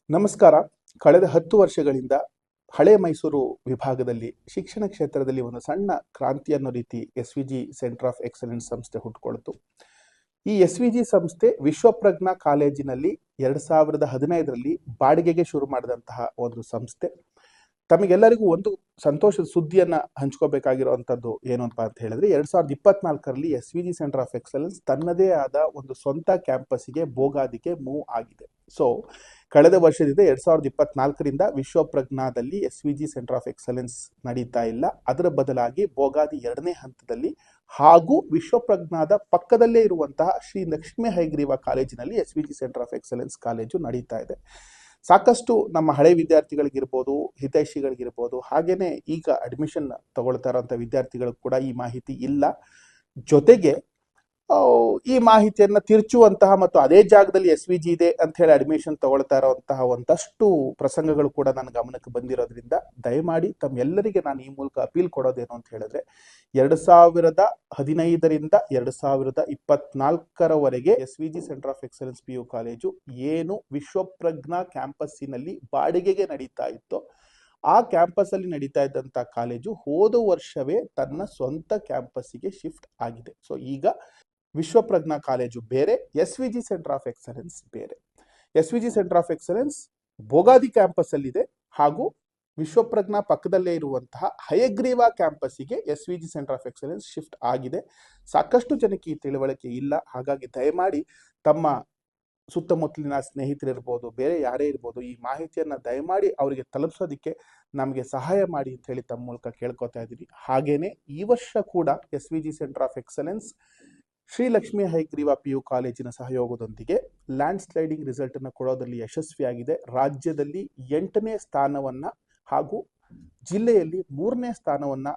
ನಮಸ್ಕಾರ. ಕಳೆದ 10 ವರ್ಷಗಳಿಂದ ಹಳೆ ಮೈಸೂರು ವಿಭಾಗದಲ್ಲಿ ಶಿಕ್ಷಣ ಕ್ಷೇತ್ರದಲ್ಲಿ ಒಂದು ಸಣ್ಣ ಕ್ರಾಂತಿ ಅನ್ನೋ ರೀತಿ SVG ಸೆಂಟರ್ ಆಫ್ ಎಕ್ಸಲೆನ್ಸ್ ಸಂಸ್ಥೆ ಹುಟ್ಟುಕೊಳ್ತು. ಈ SVG ಸಂಸ್ಥೆ ವಿಶ್ವಪ್ರಜ್ಞಾ ಕಾಲೇಜಿನಲ್ಲಿ 2015ರಲ್ಲಿ ಬಾಡಿಗೆಗೆ ಶುರು ಮಾಡಿದಂತಹ ಒಂದು ಸಂಸ್ಥೆ. ತಮಗೆಲ್ಲರಿಗೂ ಒಂದು ಸಂತೋಷದ ಸುದ್ದಿಯನ್ನ ಹಂಚ್ಕೋಬೇಕಾಗಿರುವಂಥದ್ದು ಏನು ಅಂತ ಹೇಳಿದ್ರೆ 2024ರಲ್ಲಿ SVG ಸೆಂಟರ್ ಆಫ್ ಎಕ್ಸಲೆನ್ಸ್ ತನ್ನದೇ ಆದ ಒಂದು ಸ್ವಂತ ಕ್ಯಾಂಪಸ್ಗೆ ಬೋಗಾದಿಗೆ ಮೂವ್ ಆಗಿದೆ. ಸೊ ಕಳೆದ ವರ್ಷದಿಂದ 2024ರಿಂದ ವಿಶ್ವಪ್ರಜ್ಞಾದಲ್ಲಿ SVG ಸೆಂಟರ್ ಆಫ್ ಎಕ್ಸಲೆನ್ಸ್ ನಡೀತಾ ಇಲ್ಲ. ಅದರ ಬದಲಾಗಿ ಬೋಗಾದಿ 2ನೇ ಹಂತದಲ್ಲಿ ಹಾಗೂ ವಿಶ್ವಪ್ರಜ್ಞಾದ ಪಕ್ಕದಲ್ಲೇ ಇರುವಂತಹ ಶ್ರೀ ಲಕ್ಷ್ಮೀ ಹಯಗ್ರೀವ ಕಾಲೇಜಿನಲ್ಲಿ SVG centre of excellence college ನಡೀತಾ ಇದೆ. ಸಾಕಷ್ಟು ನಮ್ಮ ಹಳೆ ವಿದ್ಯಾರ್ಥಿಗಳಿಗಿರ್ಬೋದು, ಹಿತೈಷಿಗಳಿಗಿರ್ಬೋದು, ಹಾಗೇನೆ ಈಗ ಅಡ್ಮಿಷನ್ ತಗೊಳ್ತಾ ಇರೋಂಥ ವಿದ್ಯಾರ್ಥಿಗಳಿಗೆ ಕೂಡ ಈ ಮಾಹಿತಿ ಇಲ್ಲ. ಜೊತೆಗೆ ಈ ಮಾಹಿತಿಯನ್ನ ತಿರ್ಚುವಂತಹ ಮತ್ತು ಅದೇ ಜಾಗದಲ್ಲಿ SVG ಇದೆ ಅಂತ ಹೇಳಿ ಅಡ್ಮಿಷನ್ ತಗೊಳ್ತಾ ಇರುವಂತಹ ಒಂದಷ್ಟು ಪ್ರಸಂಗಗಳು ಕೂಡ ನನ್ನ ಗಮನಕ್ಕೆ ಬಂದಿರೋದ್ರಿಂದ ದಯಮಾಡಿ ತಮ್ಮೆಲ್ಲರಿಗೆ ನಾನು ಈ ಮೂಲಕ ಅಪೀಲ್ ಕೊಡೋದೇನು ಅಂತ ಹೇಳಿದ್ರೆ 2015ರಿಂದ 2024ರವರೆಗೆ SVG centre of excellence PU college ಏನು ವಿಶ್ವಪ್ರಜ್ಞಾ ಕ್ಯಾಂಪಸ್ಸಿನಲ್ಲಿ ಬಾಡಿಗೆಗೆ ನಡೀತಾ ಇತ್ತೋ ಆ ಕ್ಯಾಂಪಸ್ ಅಲ್ಲಿ ನಡೀತಾ ಇದ್ದಂತ ಕಾಲೇಜು ಹೋದ ವರ್ಷವೇ ತನ್ನ ಸ್ವಂತ ಕ್ಯಾಂಪಸ್ಸಿಗೆ ಶಿಫ್ಟ್ ಆಗಿದೆ. ಸೊ ಈಗ ವಿಶ್ವಪ್ರಜ್ಞಾ ಕಾಲೇಜು ಬೇರೆ, SVG ಸೆಂಟರ್ ಆಫ್ ಎಕ್ಸಲೆನ್ಸ್ ಬೇರೆ. SVG centre of excellence Bogadi campus ಅಲ್ಲಿದೆ ಹಾಗೂ ವಿಶ್ವಪ್ರಜ್ಞಾ ಪಕ್ಕದಲ್ಲೇ ಇರುವಂತಹ ಹಯಗ್ರೀವ ಕ್ಯಾಂಪಸ್ಸಿಗೆ SVG centre of excellence shift ಆಗಿದೆ. ಸಾಕಷ್ಟು ಜನಕ್ಕೆ ಈ ತಿಳುವಳಿಕೆ ಇಲ್ಲ. ಹಾಗಾಗಿ ದಯಮಾಡಿ ತಮ್ಮ ಸುತ್ತಮುತ್ತಲಿನ ಸ್ನೇಹಿತರಿರ್ಬೋದು, ಬೇರೆ ಯಾರೇ ಇರ್ಬೋದು, ಈ ಮಾಹಿತಿಯನ್ನ ದಯಮಾಡಿ ಅವರಿಗೆ ತಲುಪಿಸೋದಕ್ಕೆ ನಮಗೆ ಸಹಾಯ ಮಾಡಿ ಅಂತ ಹೇಳಿ ತಮ್ಮ ಮೂಲಕ ಕೇಳ್ಕೊತಾ ಇದ್ದೀವಿ. ಹಾಗೇನೆ ಈ ವರ್ಷ ಕೂಡ SVG centre of excellence Shri Lakshmi Hayagriva PU ಕಾಲೇಜಿನ ಸಹಯೋಗದೊಂದಿಗೆ ಲ್ಯಾಂಡ್ ಸ್ಲೈಡಿಂಗ್ ರಿಸಲ್ಟ್ ಅನ್ನು ಕೊಡೋದ್ರಲ್ಲಿ ಯಶಸ್ವಿಯಾಗಿದೆ. ರಾಜ್ಯದಲ್ಲಿ 8ನೇ ಸ್ಥಾನವನ್ನ ಹಾಗೂ ಜಿಲ್ಲೆಯಲ್ಲಿ 3ನೇ ಸ್ಥಾನವನ್ನ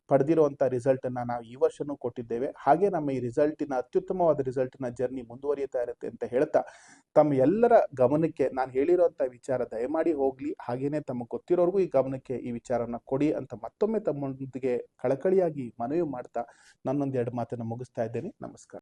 ಪಡೆದಿರುವಂತಹ ರಿಸಲ್ಟ್ ಅನ್ನ ನಾವು ಈ ವರ್ಷನೂ ಕೊಟ್ಟಿದ್ದೇವೆ. ಹಾಗೆ ನಮ್ಮ ಈ ರಿಸಲ್ಟಿನ ಅತ್ಯುತ್ತಮವಾದ ರಿಸಲ್ಟಿನ ಜರ್ನಿ ಮುಂದುವರಿಯುತ್ತಾ ಇರುತ್ತೆ ಅಂತ ಹೇಳ್ತಾ ತಮ್ಮ ಎಲ್ಲರ ಗಮನಕ್ಕೆ ನಾನು ಹೇಳಿರುವಂತಹ ವಿಚಾರ ದಯಮಾಡಿ ಹೋಗ್ಲಿ. ಹಾಗೇನೆ ತಮಗೆ ಗೊತ್ತಿರೋರ್ಗೂ ಈ ಗಮನಕ್ಕೆ ಈ ವಿಚಾರನ ಕೊಡಿ ಅಂತ ಮತ್ತೊಮ್ಮೆ ತಮ್ಮೊಂದಿಗೆ ಕಳಕಳಿಯಾಗಿ ಮನವಿ ಮಾಡ್ತಾ ನನ್ನೊಂದೆರಡು ಮಾತನ್ನು ಮುಗಿಸ್ತಾ ಇದ್ದೇನೆ. ನಮಸ್ಕಾರ.